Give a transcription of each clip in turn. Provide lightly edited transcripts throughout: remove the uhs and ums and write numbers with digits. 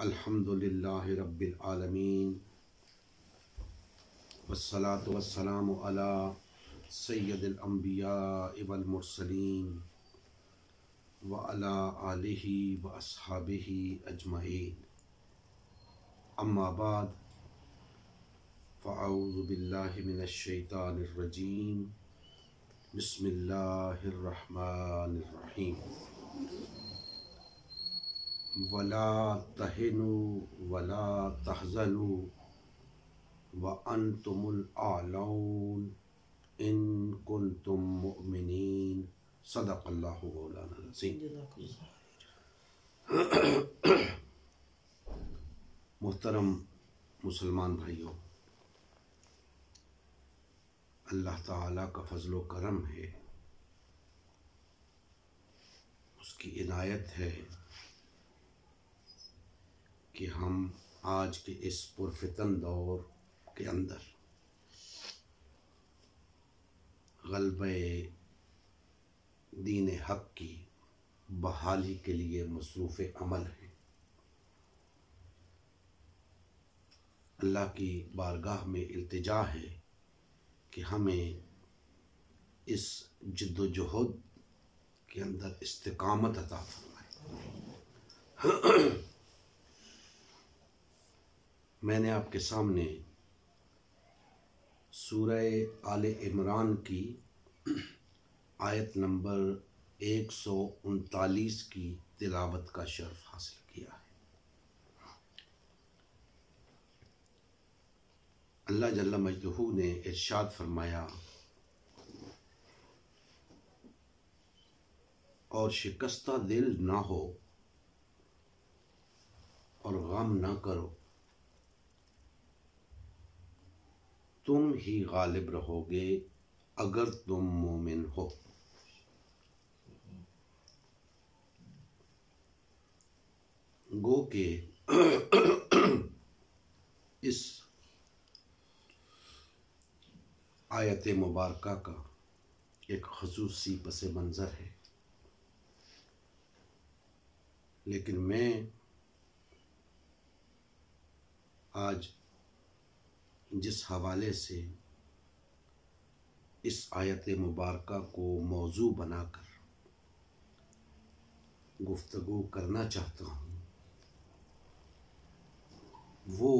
अल्हम्दुलिल्लाहि रब्बिल आलमीन वस्सलातु वस्सलामु अला सय्यदिल अंबिया वल मुरसलीन व अला आलिहि व अस्हाबिहि अजमईन। अम्मा बाद फ़अऊज़ु बिल्लाहि मिनश शैतानिर रजीम। बिस्मिल्लाहिर रहमानिर रहीम। वला तहिनु वला तहज़नु व अंतुमुल आलौन इन कुंतुम मुमिनीन। सदक़ल्लाहु मौलाना अज़ीम। मोहतरम मुसलमान भाइयों, अल्लाह ताला का फजल व करम है, उसकी इनायत है कि हम आज के इस पुरफितन दौर के अंदर ग़ल्बे दीन हक़ की बहाली के लिए मसरूफ़ अमल हैं। अल्लाह की बारगाह में इल्तिजा है कि हमें इस जिद्दोजहद के अंदर इस्तिकामत अता फरमाए। मैंने आपके सामने सूरह आले इमरान की आयत नंबर 139 की तिलावत का शर्फ हासिल किया है। अल्लाह जल्ल मजदहू ने इरशाद फरमाया, और शिकस्ता दिल ना हो और गम ना करो, तुम ही गालिब रहोगे अगर तुम मोमिन हो। गो के इस आयत मुबारका का एक ख़ुसूसी पस मंज़र है, लेकिन मैं आज जिस हवाले से इस आयत मुबारका को मौजू बनाकर गुफ्तगू करना चाहता हूँ, वो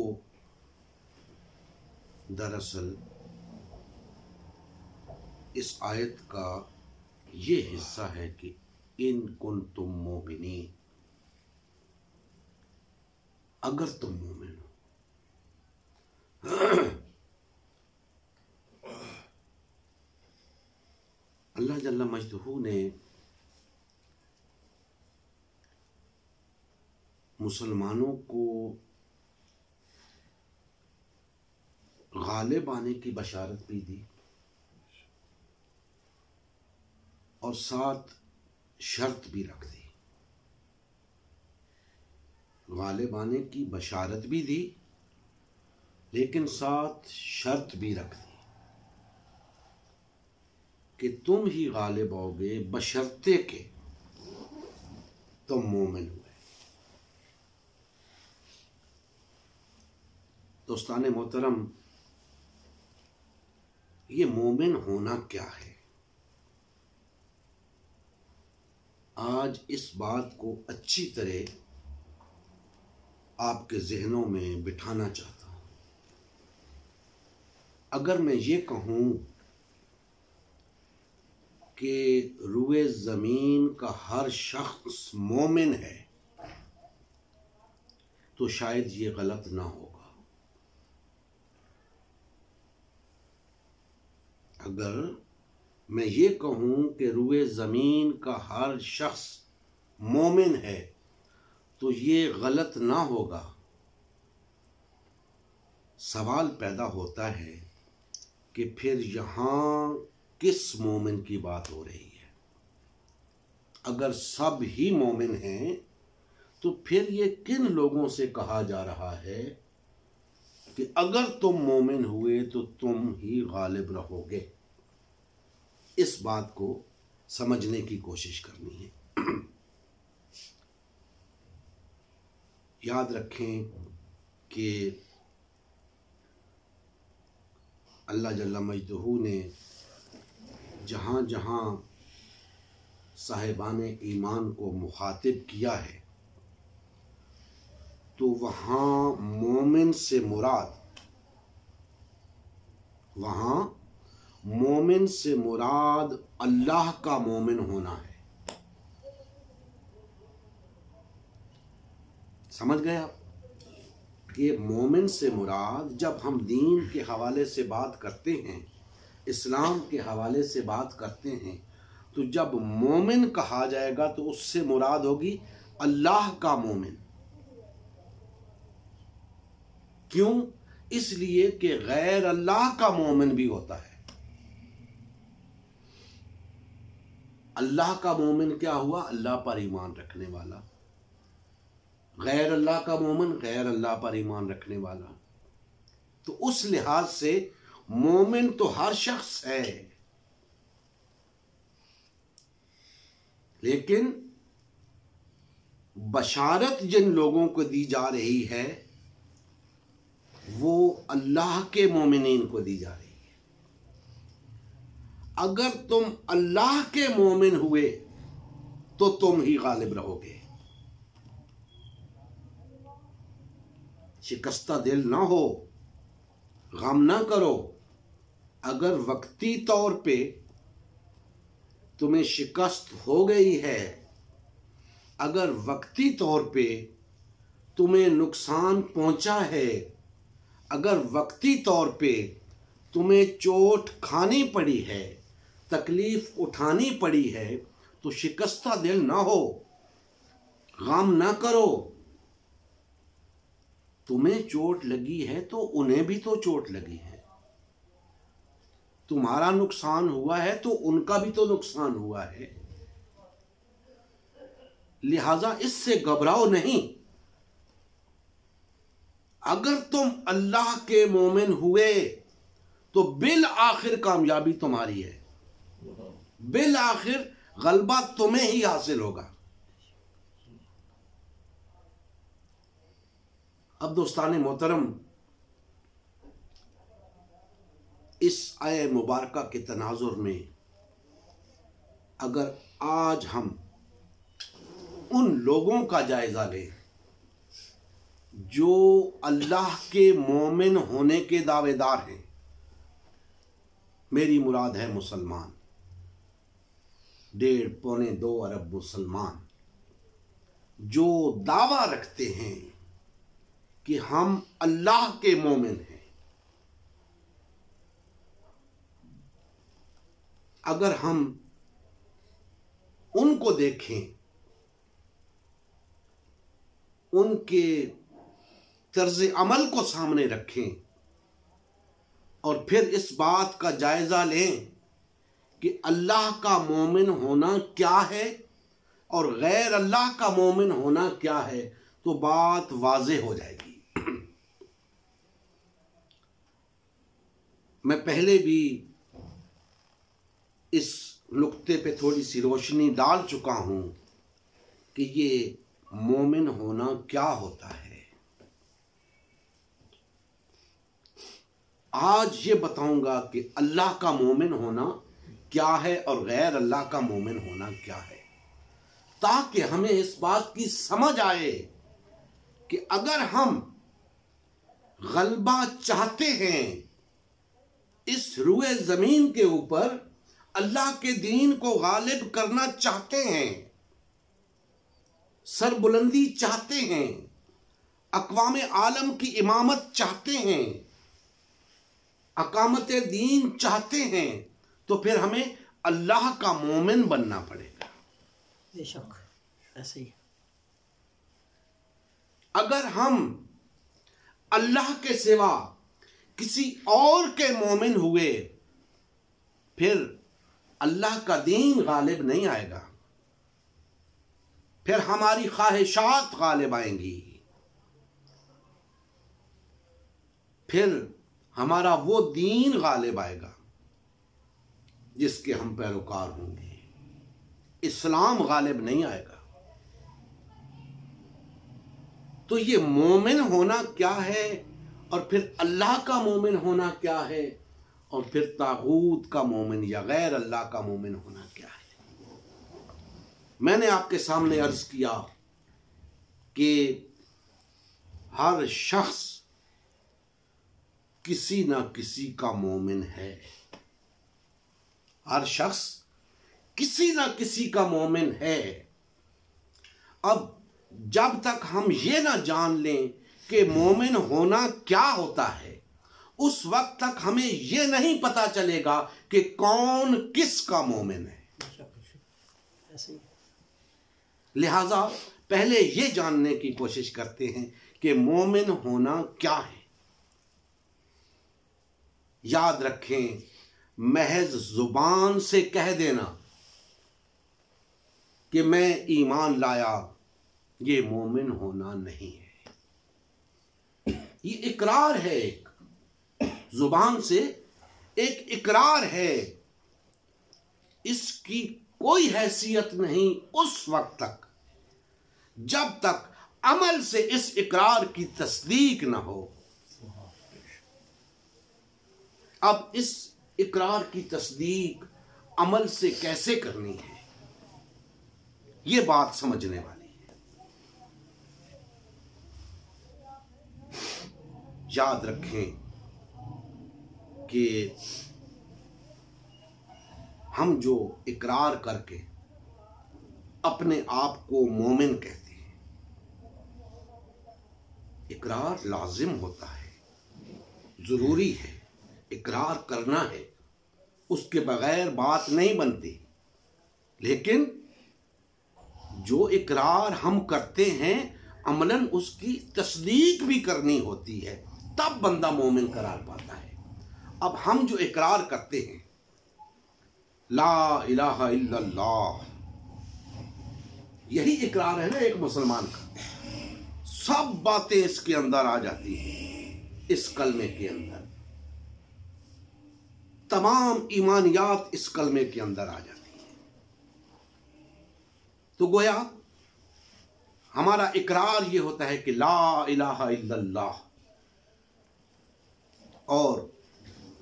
दरअसल इस आयत का ये हिस्सा है कि इन कुंतुम मोमिनीन, अगर तुम मोमिन हो। अल्लाह जल्ल मजदहू ने मुसलमानों को गालिब आने की बशारत भी दी और साथ शर्त भी रख दी। गालिब आने की बशारत भी दी, लेकिन साथ शर्त भी रख दी कि तुम ही गालिब आओगे बशर्ते के तुम मोमिन हुए। दोस्ताने मोहतरम, ये मोमिन होना क्या है? आज इस बात को अच्छी तरह आपके जहनों में बिठाना चाहता हूं। अगर मैं ये कहूं कि रुए ज़मीन का हर शख्स मोमिन है, तो शायद ये गलत ना होगा। अगर मैं ये कहूं कि रुए ज़मीन का हर शख्स मोमिन है, तो ये गलत ना होगा। सवाल पैदा होता है कि फिर यहाँ किस मोमिन की बात हो रही है? अगर सब ही मोमिन हैं, तो फिर ये किन लोगों से कहा जा रहा है कि अगर तुम मोमिन हुए तो तुम ही गालिब रहोगे? इस बात को समझने की कोशिश करनी है। याद रखें कि अल्लाह जल्ला मजदहू ने जहाँ जहाँ साहिबान ईमान को मुखातिब किया है तो वहाँ मोमिन से मुराद अल्लाह का मोमिन होना है। समझ गए आप कि मोमिन से मुराद, जब हम दीन के हवाले से बात करते हैं, इस्लाम के हवाले से बात करते हैं, तो जब मोमिन कहा जाएगा तो उससे मुराद होगी अल्लाह का मोमिन। क्यों? इसलिए कि गैर अल्लाह का मोमिन भी होता है। अल्लाह का मोमिन क्या हुआ? अल्लाह पर ईमान रखने वाला। गैर अल्लाह का मोमिन गैर अल्लाह पर ईमान रखने वाला। तो उस लिहाज से मोमिन तो हर शख्स है, लेकिन बशारत जिन लोगों को दी जा रही है वो अल्लाह के मोमिनीन को दी जा रही है। अगर तुम अल्लाह के मोमिन हुए तो तुम ही गालिब रहोगे। शिकस्ता दिल ना हो, गम ना करो। अगर वक्ती तौर पे तुम्हें शिकस्त हो गई है, अगर वक्ती तौर पे तुम्हें नुकसान पहुंचा है, अगर वक्ती तौर पे तुम्हें चोट खानी पड़ी है, तकलीफ उठानी पड़ी है, तो शिकस्ता दिल ना हो, गम ना करो। तुम्हें चोट लगी है तो उन्हें भी तो चोट लगी है। तुम्हारा नुकसान हुआ है तो उनका भी तो नुकसान हुआ है। लिहाजा इससे घबराओ नहीं। अगर तुम अल्लाह के मोमिन हुए तो बिल आखिर कामयाबी तुम्हारी है, बिल आखिर गलबा तुम्हें ही हासिल होगा। अब दोस्तान मोहतरम, इस आय मुबारका के तनाजुर में अगर आज हम उन लोगों का जायजा लें जो अल्लाह के मोमिन होने के दावेदार हैं, मेरी मुराद है मुसलमान, 1.5-2 अरब मुसलमान जो दावा रखते हैं कि हम अल्लाह के मोमिन हैं। अगर हम उनको देखें, उनके तर्ज अमल को सामने रखें और फिर इस बात का जायजा लें कि अल्लाह का मोमिन होना क्या है और गैर अल्लाह का मोमिन होना क्या है, तो बात वाज़ेह हो जाएगी। मैं पहले भी इस नुक्ते पे थोड़ी सी रोशनी डाल चुका हूं कि ये मोमिन होना क्या होता है। आज ये बताऊंगा कि अल्लाह का मोमिन होना क्या है और गैर अल्लाह का मोमिन होना क्या है, ताकि हमें इस बात की समझ आए कि अगर हम गलबा चाहते हैं इस रुए जमीन के ऊपर, अल्लाह के दीन को गालिब करना चाहते हैं, सरबुलंदी चाहते हैं, अक़वाम आलम की इमामत चाहते हैं, अकामत दीन चाहते हैं, तो फिर हमें अल्लाह का मोमिन बनना पड़ेगा। बेशक ऐसे ही। अगर हम अल्लाह के सिवा किसी और के मोमिन हुए, फिर अल्लाह का दीन गालिब नहीं आएगा, फिर हमारी ख्वाहिशात गालिब आएंगी, फिर हमारा वो दीन गालिब आएगा जिसके हम पैरोकार होंगे। इस्लाम गालिब नहीं आएगा। तो ये मोमिन होना क्या है, और फिर अल्लाह का मोमिन होना क्या है, और फिर तागूत का मोमिन या गैर अल्लाह का मोमिन होना क्या है। मैंने आपके सामने अर्ज किया कि हर शख्स किसी ना किसी का मोमिन है, हर शख्स किसी ना किसी का मोमिन है। अब जब तक हम ये ना जान लें कि मोमिन होना क्या होता है, उस वक्त तक हमें यह नहीं पता चलेगा कि कौन किसका मोमिन है। लिहाजा पहले यह जानने की कोशिश करते हैं कि मोमिन होना क्या है। याद रखें, महज जुबान से कह देना कि मैं ईमान लाया, ये मोमिन होना नहीं है। ये इकरार है, एक जुबान से एक इकरार है। इसकी कोई हैसियत नहीं उस वक्त तक जब तक अमल से इस इकरार की तस्दीक न हो। अब इस इकरार की तस्दीक अमल से कैसे करनी है, ये बात समझने वाली है। याद रखें कि हम जो इकरार करके अपने आप को मोमिन कहते हैं, इकरार लाजिम होता है, जरूरी है, इकरार करना है, उसके बगैर बात नहीं बनती। लेकिन जो इकरार हम करते हैं, अमलन उसकी तस्दीक भी करनी होती है, तब बंदा मोमिन करार पाता है। अब हम जो इकरार करते हैं, ला इलाहा इल्लल्लाह, यही इकरार है ना एक मुसलमान का। सब बातें इसके अंदर आ जाती हैं, इस कलमे के अंदर तमाम ईमानियात इस कलमे के अंदर आ जाती हैं। तो गोया हमारा इकरार ये होता है कि ला इलाहा इल्लल्लाह, और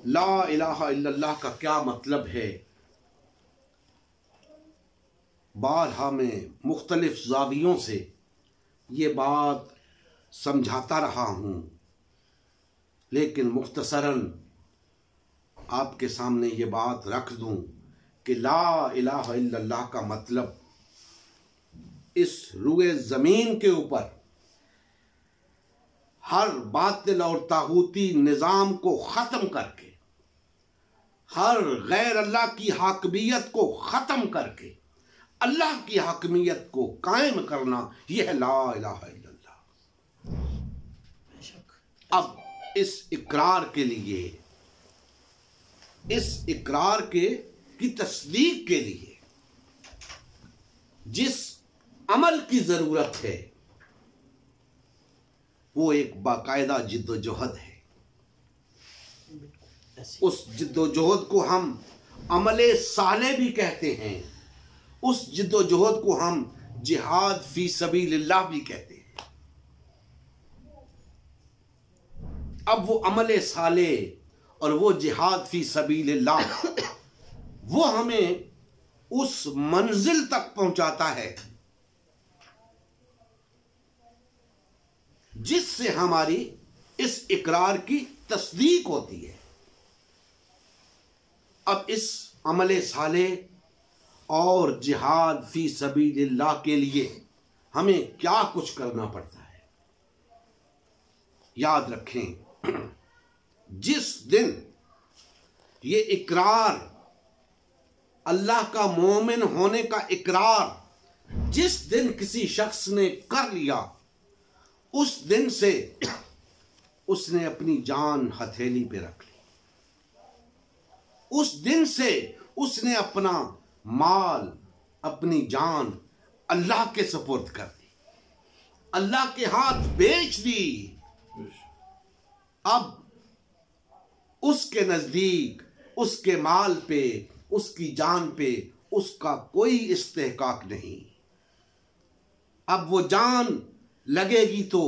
ला इलाहा इल्लल्लाह का क्या मतलब है, बारहा में मुख्तलिफ ज़ावियों से ये बात समझाता रहा हूँ, लेकिन मुख्तसरन आपके सामने ये बात रख दूँ कि ला इलाहा इल्लल्लाह का मतलब इस रुए ज़मीन के ऊपर हर बातिल और तागूती निज़ाम को ख़त्म करके, हर गैर अल्लाह की हाकमियत को ख़त्म करके अल्लाह की हाकमियत को कायम करना, यह है ला इलाहा इल्लल्लाह। अब इस इकरार के लिए, इस इकरार की तस्दीक के लिए जिस अमल की जरूरत है, वो एक बाकायदा जिद्दोजहद है। उस जिद्दोजहद को हम अमले साले भी कहते हैं, उस जिद्दोजहद को हम जिहाद फी सबीलिल्लाह भी कहते हैं। अब वो अमले साले और वो जिहाद फी सबीलिल्लाह, वो हमें उस मंजिल तक पहुंचाता है जिससे हमारी इस इकरार की तस्दीक होती है। अब इस अमले साले और जिहाद फी सबीलिल्लाह के लिए हमें क्या कुछ करना पड़ता है। याद रखें, जिस दिन ये इकरार, अल्लाह का मोमिन होने का इकरार जिस दिन किसी शख्स ने कर लिया, उस दिन से उसने अपनी जान हथेली पे रख ली। उस दिन से उसने अपना माल, अपनी जान अल्लाह के सुपुर्द कर दी, अल्लाह के हाथ बेच दी। अब उसके नजदीक, उसके माल पे, उसकी जान पे उसका कोई इस्तेहकाक नहीं। अब वो जान लगेगी तो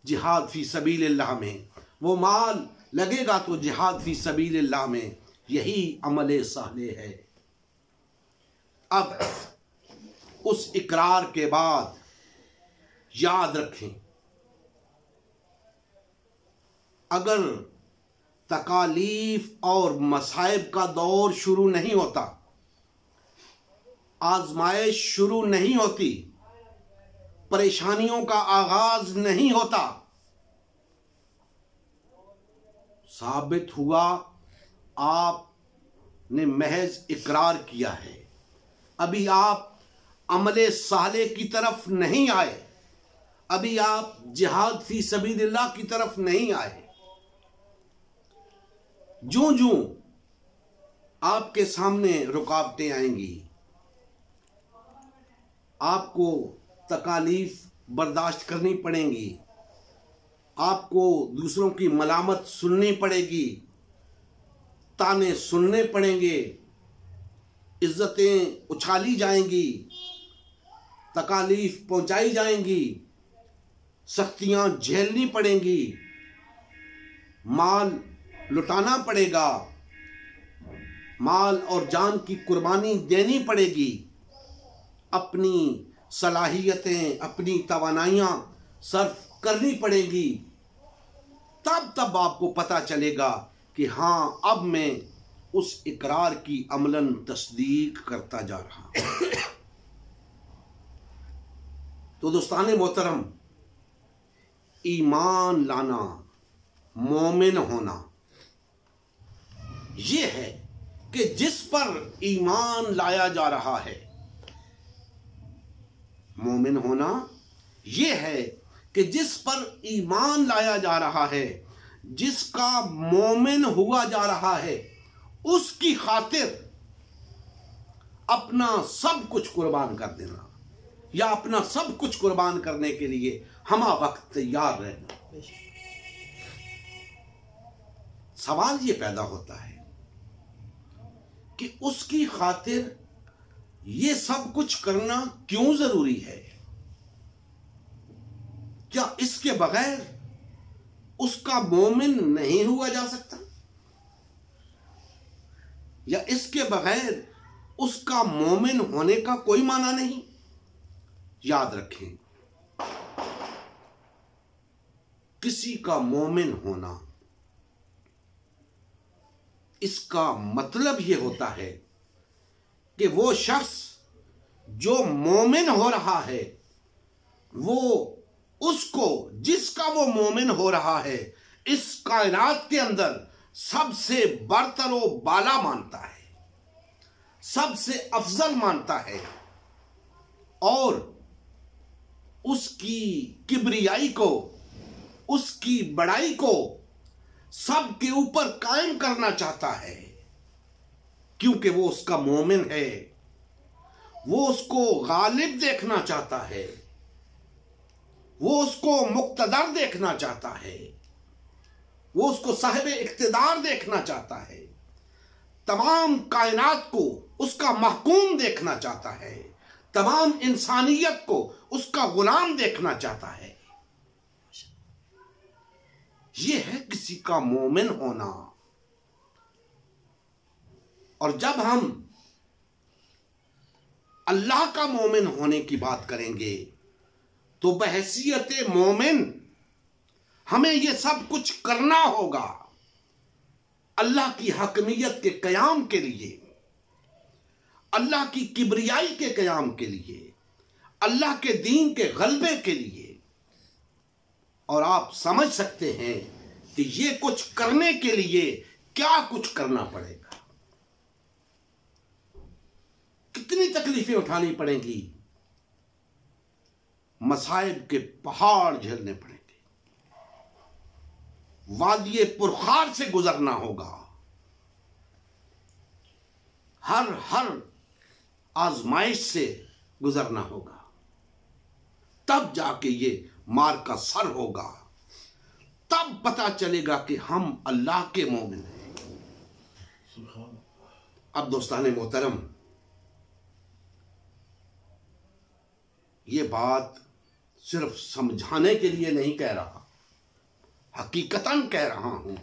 जिहाद फी सबीलिल्लाह में, वो माल लगेगा तो जिहाद फी सबीलिल्लाह में। यही अमल साले है। अब उस इकरार के बाद याद रखें, अगर तकालीफ और मसाइब का दौर शुरू नहीं होता, आजमाइश शुरू नहीं होती, परेशानियों का आगाज नहीं होता, साबित हुआ आपने महज इकरार किया है, अभी आप अमले साले की तरफ नहीं आए, अभी आप जिहाद फी सबीलिल्लाह की तरफ नहीं आए। जो जो आपके सामने रुकावटें आएंगी, आपको तकालीफ बर्दाश्त करनी पड़ेंगी, आपको दूसरों की मलामत सुननी पड़ेगी, ताने सुनने पड़ेंगे, इज्जतें उछाली जाएंगी, तकालीफ पहुंचाई जाएंगी, सख्तियां झेलनी पड़ेंगी, माल लुटाना पड़ेगा, माल और जान की कुर्बानी देनी पड़ेगी, अपनी सलाहियतें, अपनी तवानाइयां सर्फ करनी पड़ेगी। तब आपको पता चलेगा कि हाँ, अब मैं उस इकरार की अमलन तस्दीक करता जा रहा हूं। तो दोस्ताने मोहतरम, ईमान लाना, मोमिन होना, ये है कि जिस पर ईमान लाया जा रहा है। मोमिन होना ये है कि जिस पर ईमान लाया जा रहा है, जिसका मोमिन हुआ जा रहा है, उसकी खातिर अपना सब कुछ कुर्बान कर देना, या अपना सब कुछ कुर्बान करने के लिए हमा वक्त तैयार रहना। सवाल ये पैदा होता है कि उसकी खातिर ये सब कुछ करना क्यों जरूरी है? क्या इसके बगैर उसका मोमिन नहीं हुआ जा सकता? या इसके बगैर उसका मोमिन होने का कोई माना नहीं? याद रखें, किसी का मोमिन होना, इसका मतलब यह होता है कि वो शख्स जो मोमिन हो रहा है, वो उसको, जिसका वो मोमिन हो रहा है, इस कायनात के अंदर सबसे बरतर व बाला मानता है, सबसे अफजल मानता है, और उसकी किब्रियाई को, उसकी बड़ाई को सबके ऊपर कायम करना चाहता है, क्योंकि वो उसका मोमिन है। वो उसको गालिब देखना चाहता है, वो उसको मुक्तदर देखना चाहता है, वो उसको साहिब इख्तिदार देखना चाहता है, तमाम कायनात को उसका महकूम देखना चाहता है, तमाम इंसानियत को उसका गुलाम देखना चाहता है। यह है किसी का मोमिन होना। और जब हम अल्लाह का मोमिन होने की बात करेंगे, तो बहैसियत मोमिन हमें यह सब कुछ करना होगा अल्लाह की हकमियत के कयाम के लिए, अल्लाह की किब्रियाई के कयाम के लिए, अल्लाह के दीन के गलबे के लिए। और आप समझ सकते हैं कि ये कुछ करने के लिए क्या कुछ करना पड़ेगा, कितनी तकलीफें उठानी पड़ेंगी, मसाइब के पहाड़ झेलने पड़ेंगे, वादिये पुरखार से गुजरना होगा, हर आजमाइश से गुजरना होगा, तब जाके ये मार का सर होगा, तब पता चलेगा कि हम अल्लाह के मोमिन हैं। अब दोस्ताने मोहतरम, ये बात सिर्फ समझाने के लिए नहीं कह रहा, हकीकतन कह रहा हूं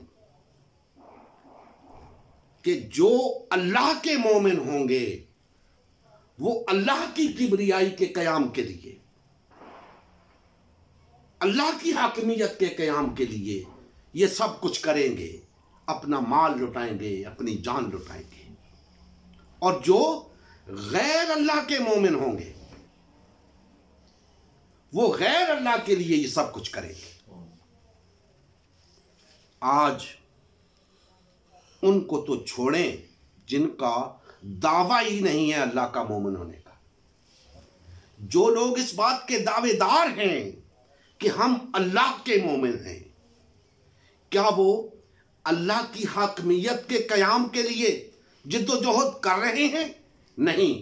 कि जो अल्लाह के मोमिन होंगे वो अल्लाह की किबरियाई के कयाम के लिए, अल्लाह की हाकिमियत के कयाम के लिए ये सब कुछ करेंगे, अपना माल लुटाएंगे, अपनी जान लुटाएंगे। और जो गैर अल्लाह के मोमिन होंगे वो गैर अल्लाह के लिए ये सब कुछ करेंगे। आज उनको तो छोड़ें जिनका दावा ही नहीं है अल्लाह का मोमिन होने का। जो लोग इस बात के दावेदार हैं कि हम अल्लाह के मोमिन हैं, क्या वो अल्लाह की हाकमियत के कयाम के लिए जिद्दोजहद कर रहे हैं? नहीं।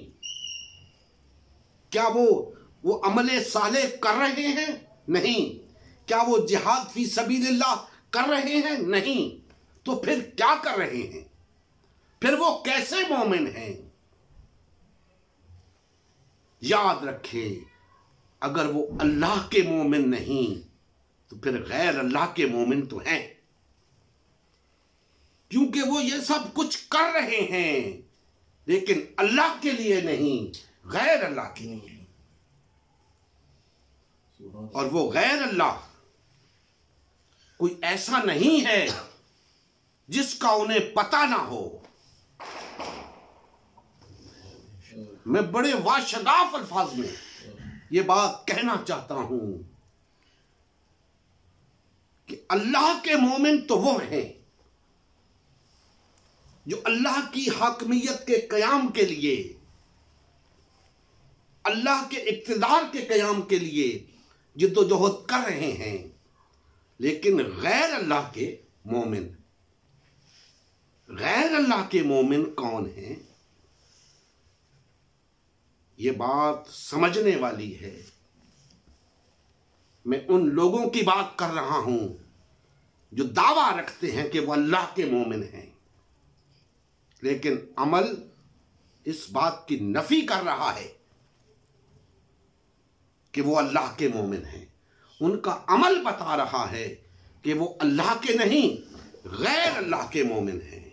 क्या वो अमले साले कर रहे हैं? नहीं। क्या वो जिहाद फी सबीलिल्लाह कर रहे हैं? नहीं। तो फिर क्या कर रहे हैं? फिर वो कैसे मोमिन हैं? याद रखें, अगर वो अल्लाह के मोमिन नहीं तो फिर गैर अल्लाह के मोमिन तो हैं, क्योंकि वो ये सब कुछ कर रहे हैं लेकिन अल्लाह के लिए नहीं, गैर अल्लाह के लिए। और वो गैर अल्लाह कोई ऐसा नहीं है जिसका उन्हें पता ना हो। मैं बड़े वाशगाफ अल्फाज में ये बात कहना चाहता हूं कि अल्लाह के मोमिन तो वो हैं जो अल्लाह की हाकमियत के कयाम के लिए, अल्लाह के इक्तिदार के कयाम के लिए जिद्दोजहद कर रहे हैं। लेकिन गैर अल्लाह के मोमिन, गैर अल्लाह के मोमिन कौन हैं? ये बात समझने वाली है। मैं उन लोगों की बात कर रहा हूं जो दावा रखते हैं कि वो अल्लाह के मोमिन हैं, लेकिन अमल इस बात की नफी कर रहा है कि वो अल्लाह के मोमिन हैं। उनका अमल बता रहा है कि वो अल्लाह के नहीं, गैर अल्लाह के मोमिन हैं।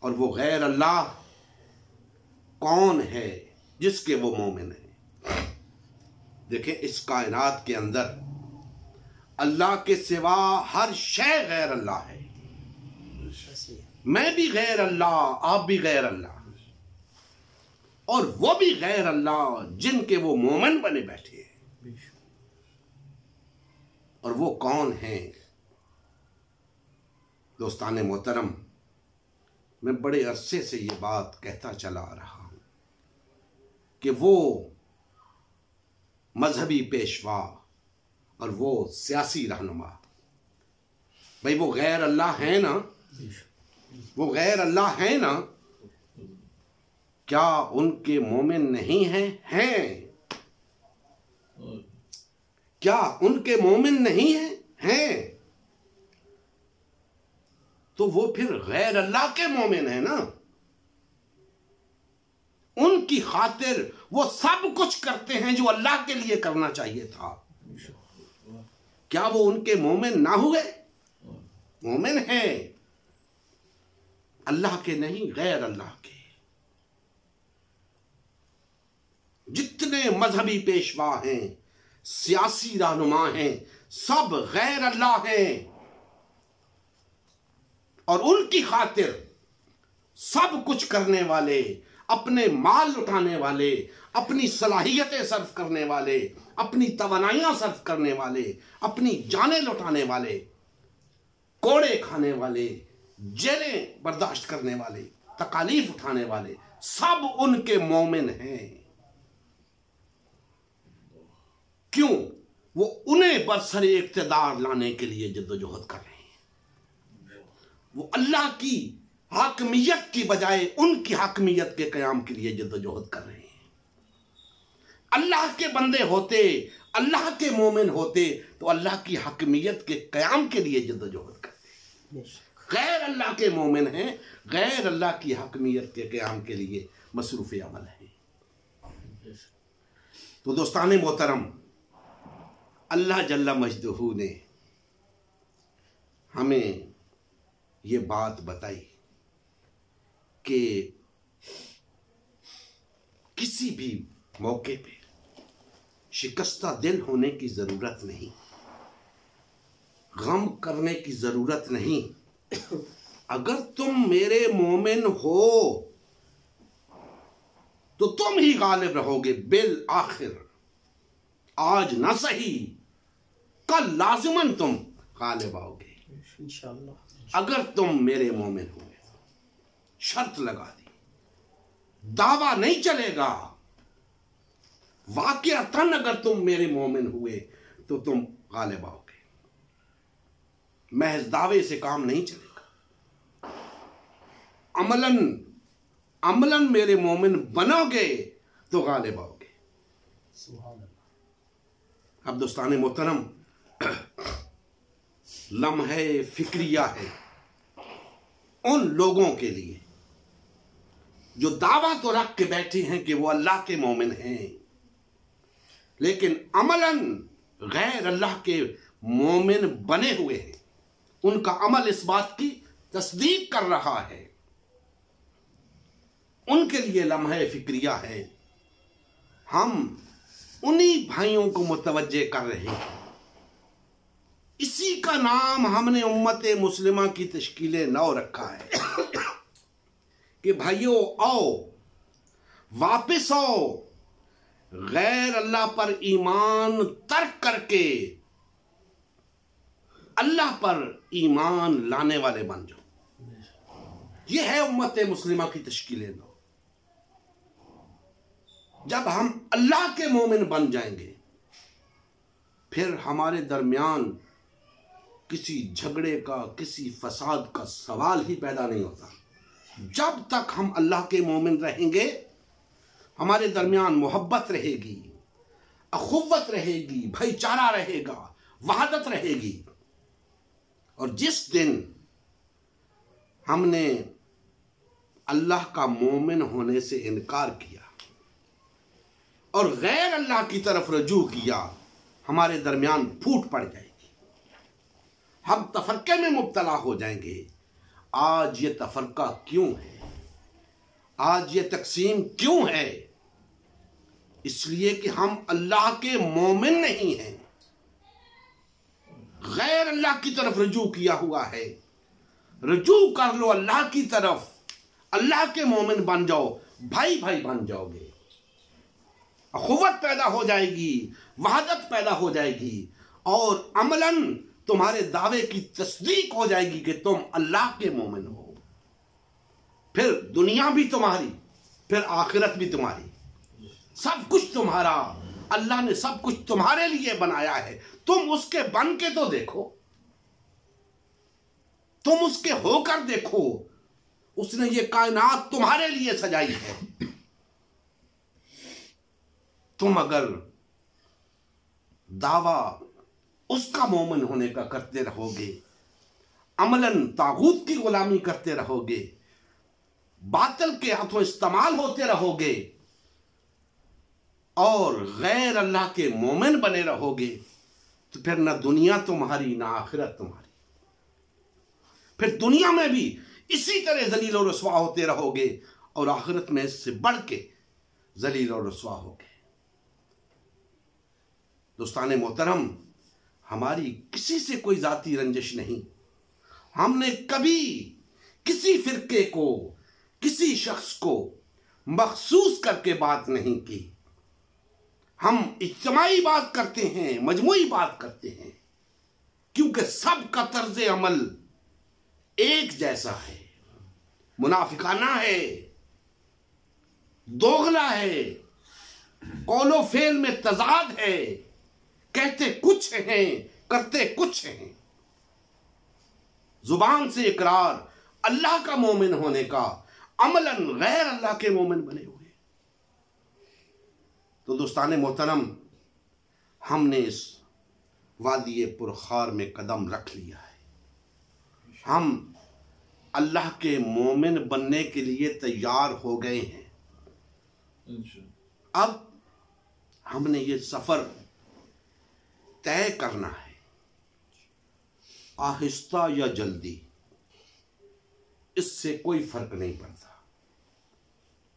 और वो गैर अल्लाह कौन है जिसके वो मोमिन हैं? देखें, इस कायनात के अंदर अल्लाह के सिवा हर शय गैर अल्लाह है। मैं भी गैर अल्लाह, आप भी गैर अल्लाह, और वो भी गैर अल्लाह जिनके वो मोमिन बने बैठे हैं। और वो कौन हैं? दोस्ताने मोहतरम, मैं बड़े अरसे से ये बात कहता चला आ रहा हूं कि वो मजहबी पेशवा और वो सियासी रहनुमा, भाई वो गैर अल्लाह है ना, वो गैर अल्लाह है ना, क्या उनके मोमिन नहीं हैं? हैं। क्या उनके मोमिन नहीं हैं? हैं। तो वो फिर गैर अल्लाह के मोमिन है ना। उनकी खातिर वो सब कुछ करते हैं जो अल्लाह के लिए करना चाहिए था। क्या वो उनके मोमिन ना हुए? मोमिन है, अल्लाह के नहीं, गैर अल्लाह के। जितने मजहबी पेशवा हैं, सियासी रहनुमा हैं, सब गैर अल्लाह हैं। और उनकी खातिर सब कुछ करने वाले, अपने माल लुटाने वाले, अपनी सलाहियतें सर्फ करने वाले, अपनी तवानाइयां सर्फ करने वाले, अपनी जानें लुटाने वाले, कोड़े खाने वाले, जेलें बर्दाश्त करने वाले, तकालीफ उठाने वाले, सब उनके मोमिन हैं। क्यों? वो उन्हें बरसरे इक्तिदार लाने के लिए जद्दोजहद कर रहे हैं। वो अल्लाह की हाकमियत की बजाय उनकी हाकमियत के कयाम के लिए जद्दोजहद कर रहे हैं। अल्लाह के बंदे होते, अल्लाह के मोमिन होते तो अल्लाह की हाकमियत के कयाम के लिए जद्दोजहद करते। गैर अल्लाह के मोमिन हैं, गैर अल्लाह की हकमियत के क़याम के लिए मसरूफ़ अमल है। तो दोस्तान मोहतरम, अल्लाह जल्ला मजदहू ने हमें ये बात बताई कि किसी भी मौके पे शिकस्ता दिल होने की ज़रूरत नहीं, गम करने की ज़रूरत नहीं। अगर तुम मेरे मोमिन हो तो तुम ही गालिब रहोगे बिल आखिर। आज ना सही, कल लाजिमन तुम गालिब आओगे इंशाअल्लाह। अगर तुम मेरे मोमिन हुए। शर्त लगा दी, दावा नहीं चलेगा। वाक़िअतन अगर तुम मेरे मोमिन हुए तो तुम गालिब आओगे। महज दावे से काम नहीं चलेगा। अमलन मेरे मोमिन बनोगे तो गालिब आओगे। अब दोस्तान मोहतरम, लम्हे फिक्रिया है उन लोगों के लिए जो दावा तो रख के बैठे हैं कि वो अल्लाह के मोमिन हैं, लेकिन अमलन गैर अल्लाह के मोमिन बने हुए हैं। उनका अमल इस बात की तस्दीक कर रहा है। उनके लिए लम्हे फिक्रिया है। हम उन्हीं भाइयों को मुतवज्जे कर रहे हैं। इसी का नाम हमने उम्मत मुस्लिमा की तश्कील नौ रखा है कि भाइयों आओ, वापिस आओ, गैर अल्लाह पर ईमान तर्क करके अल्लाह पर ईमान लाने वाले बन जाओ। यह है उम्मत मुस्लिमा की तश्कील नौ। जब हम अल्लाह के मोमिन बन जाएंगे, फिर हमारे दरमियान किसी झगड़े का, किसी फसाद का सवाल ही पैदा नहीं होता। जब तक हम अल्लाह के मोमिन रहेंगे, हमारे दरमियान मोहब्बत रहेगी, अखुव्वत रहेगी, भाईचारा रहेगा, वहादत रहेगी। और जिस दिन हमने अल्लाह का मोमिन होने से इनकार किया और गैर अल्लाह की तरफ रजू किया, हमारे दरमियान फूट पड़ जाएगी। हम तफरके में मुब्तला हो जाएंगे। आज ये तफरका क्यों है? आज ये तकसीम क्यों है? इसलिए कि हम अल्लाह के मोमिन नहीं हैं, गैर अल्लाह की तरफ रजू किया हुआ है। रजू कर लो अल्लाह की तरफ, अल्लाह के मोमिन बन जाओ, भाई भाई बन जाओगे, अखुवत पैदा हो जाएगी, वहादत पैदा हो जाएगी और अमलन तुम्हारे दावे की तस्दीक हो जाएगी कि तुम अल्लाह के मोमिन हो। फिर दुनिया भी तुम्हारी, फिर आखिरत भी तुम्हारी, सब कुछ तुम्हारा। अल्लाह ने सब कुछ तुम्हारे लिए बनाया है। तुम उसके बन के तो देखो, तुम उसके होकर देखो। उसने ये कायनात तुम्हारे लिए सजाई है। तुम अगर दावा उसका मोमिन होने का करते रहोगे, अमलन तागूत की गुलामी करते रहोगे, बातिल के हाथों इस्तेमाल होते रहोगे और गैर अल्लाह के मोमिन बने रहोगे, तो फिर ना दुनिया तुम्हारी ना आखिरत तुम्हारी। फिर दुनिया में भी इसी तरह जलील और रसवा होते रहोगे और आखिरत में इससे बढ़ के जलील और रसवा होगे। दोस्तान मोहतरम, हमारी किसी से कोई जाती रंजिश नहीं। हमने कभी किसी फिरके को, किसी शख्स को मखसूस करके बात नहीं की। हम इज्तिमाई बात करते हैं, मजमूई बात करते हैं, क्योंकि सबका तर्ज अमल एक जैसा है, मुनाफिकाना है, दोगला है, कौलो फेल में तजाद है, कहते कुछ हैं करते कुछ हैं। जुबान से इकरार अल्लाह का मोमिन होने का, अमलन गैर अल्लाह के मोमिन बने हुए। तो दोस्तान मोहतरम, हमने इस वादी पुरखार में कदम रख लिया है। हम अल्लाह के मोमिन बनने के लिए तैयार हो गए हैं। अब हमने ये सफर तय करना है, आहिस्ता या जल्दी, इससे कोई फर्क नहीं पड़ता,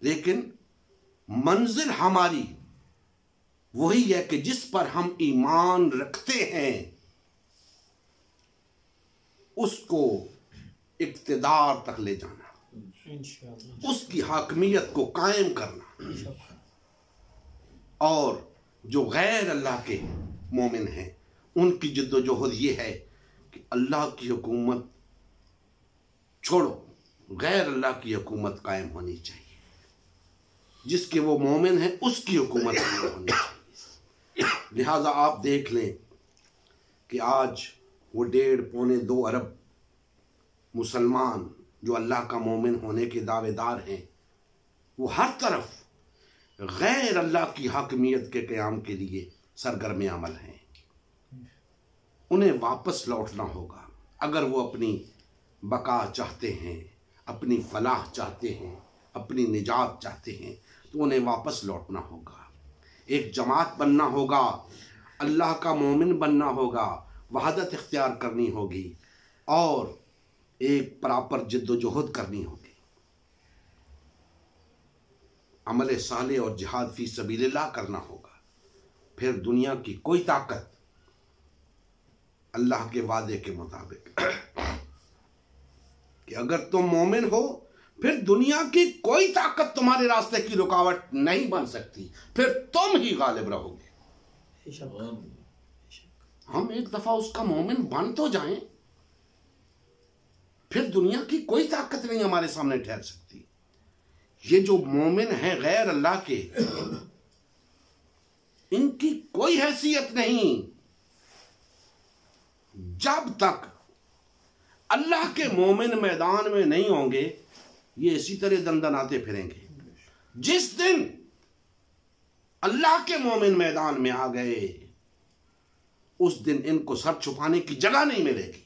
लेकिन मंजिल हमारी वही है कि जिस पर हम ईमान रखते हैं उसको इक्तिदार तक ले जाना, उसकी हाकमियत को कायम करना। और जो गैर अल्लाह के मोमिन हैं उनकी जिद्दोजहद ये है कि अल्लाह की हुकूमत छोड़ो, गैर अल्लाह की हुकूमत कायम होनी चाहिए, जिसके वो मोमिन है उसकी हुकूमत कायम होनी चाहिए। लिहाजा आप देख लें कि आज वो 1.5-2 अरब मुसलमान जो अल्लाह का मोमिन होने के दावेदार हैं, वो हर तरफ गैर अल्लाह की हाकमियत के क़याम के लिए सरगर्म अमल हैं। उन्हें वापस लौटना होगा। अगर वो अपनी बका चाहते हैं, अपनी फलाह चाहते हैं, अपनी निजात चाहते हैं, तो उन्हें वापस लौटना होगा, एक जमात बनना होगा, अल्लाह का मोमिन बनना होगा, वहदत इख्तियार करनी होगी और एक प्रॉपर जिद्दोजहद करनी होगी। अमल साले और जिहाद फी सबीलिल्लाह करना होगा। फिर दुनिया की कोई ताकत अल्लाह के वादे के मुताबिक कि अगर तुम मोमिन हो फिर दुनिया की कोई ताकत तुम्हारे रास्ते की रुकावट नहीं बन सकती, फिर तुम ही गालिब रहोगे। हम एक दफा उसका मोमिन बन तो जाएं, फिर दुनिया की कोई ताकत नहीं हमारे सामने ठहर सकती। ये जो मोमिन है गैर अल्लाह के, इनकी कोई हैसियत नहीं जब तक अल्लाह के मोमिन मैदान में नहीं होंगे। ये इसी तरह दंदनाते फिरेंगे। जिस दिन अल्लाह के मोमिन मैदान में आ गए, उस दिन इनको सर छुपाने की जगह नहीं मिलेगी।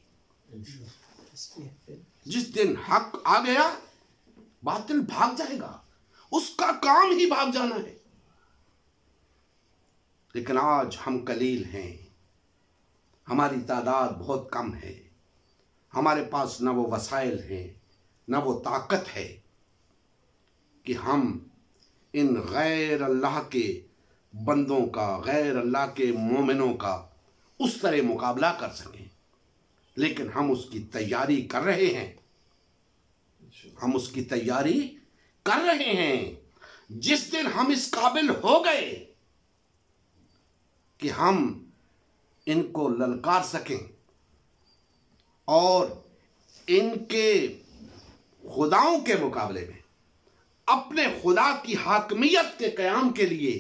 जिस दिन हक आ गया, बातिल भाग जाएगा, उसका काम ही भाग जाना है। लेकिन आज हम कलील हैं, हमारी तादाद बहुत कम है, हमारे पास न वो वसाइल हैं न वो ताकत है कि हम इन गैर अल्लाह के बंदों का, गैर अल्लाह के मोमिनों का उस तरह मुकाबला कर सकें। लेकिन हम उसकी तैयारी कर रहे हैं, हम उसकी तैयारी कर रहे हैं। जिस दिन हम इस काबिल हो गए कि हम इनको ललकार सकें और इनके खुदाओं के मुकाबले में अपने खुदा की हाकमियत के क़याम के लिए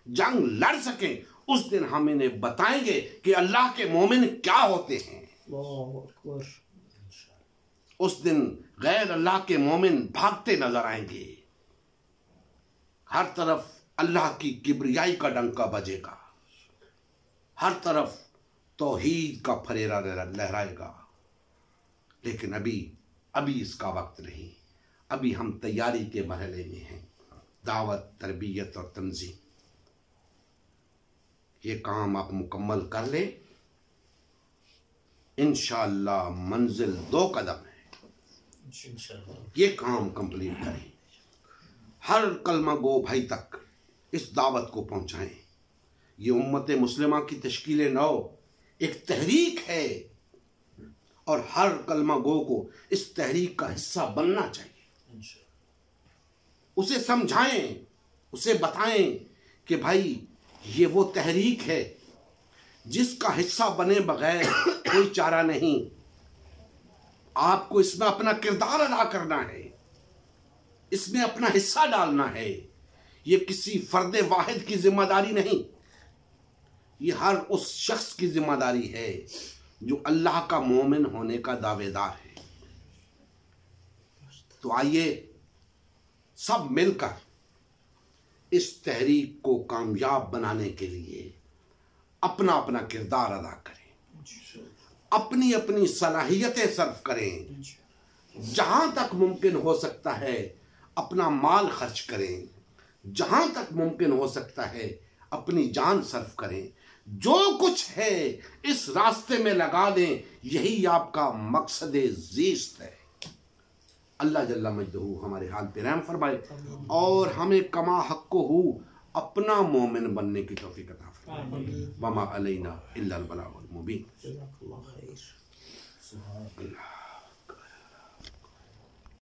जंग लड़ सकें, उस दिन हम इन्हें बताएंगे कि अल्लाह के मोमिन क्या होते हैं। उस दिन गैर अल्लाह के मोमिन भागते नजर आएंगे। हर तरफ अल्लाह की किब्रियाई का डंका बजेगा, हर तरफ तौहीद का फरेरा लहराएगा। लेकिन अभी इसका वक्त नहीं। अभी हम तैयारी के मरहले में हैं, दावत, तरबियत और तंजीम। ये काम आप मुकम्मल कर लें, इंशाअल्लाह मंजिल 2 कदम है। ये काम कंप्लीट करें, हर कलमा गो भाई तक इस दावत को पहुंचाएं। ये उम्मत मुस्लिमा की तश्कील नौ एक तहरीक है और हर कलमा गो को इस तहरीक का हिस्सा बनना चाहिए। उसे समझाएं, उसे बताएं कि भाई ये वो तहरीक है जिसका हिस्सा बने बगैर कोई चारा नहीं। आपको इसमें अपना किरदार अदा करना है, इसमें अपना हिस्सा डालना है। ये किसी फर्द वाहिद की जिम्मेदारी नहीं, ये हर उस शख्स की जिम्मेदारी है जो अल्लाह का मोमिन होने का दावेदार है। तो आइए सब मिलकर इस तहरीक को कामयाब बनाने के लिए अपना अपना किरदार अदा करें, अपनी अपनी सलाहियतें सर्व करें। जहां तक मुमकिन हो सकता है अपना माल खर्च करें, जहां तक मुमकिन हो सकता है अपनी जान सर्फ करें, जो कुछ है इस रास्ते में लगा दें, यही आपका मकसद जीस्त है। अल्लाह जल्ला मजदहू हमारे हाल पे रहम फरमाए और हमें कमा हक़्क़ो अपना मोमिन बनने की तौफीक अता फरमाए। वमा अलैना इल्लल बलागुल मुबीन। जज़ाकल्लाह खैर। अल्लाह।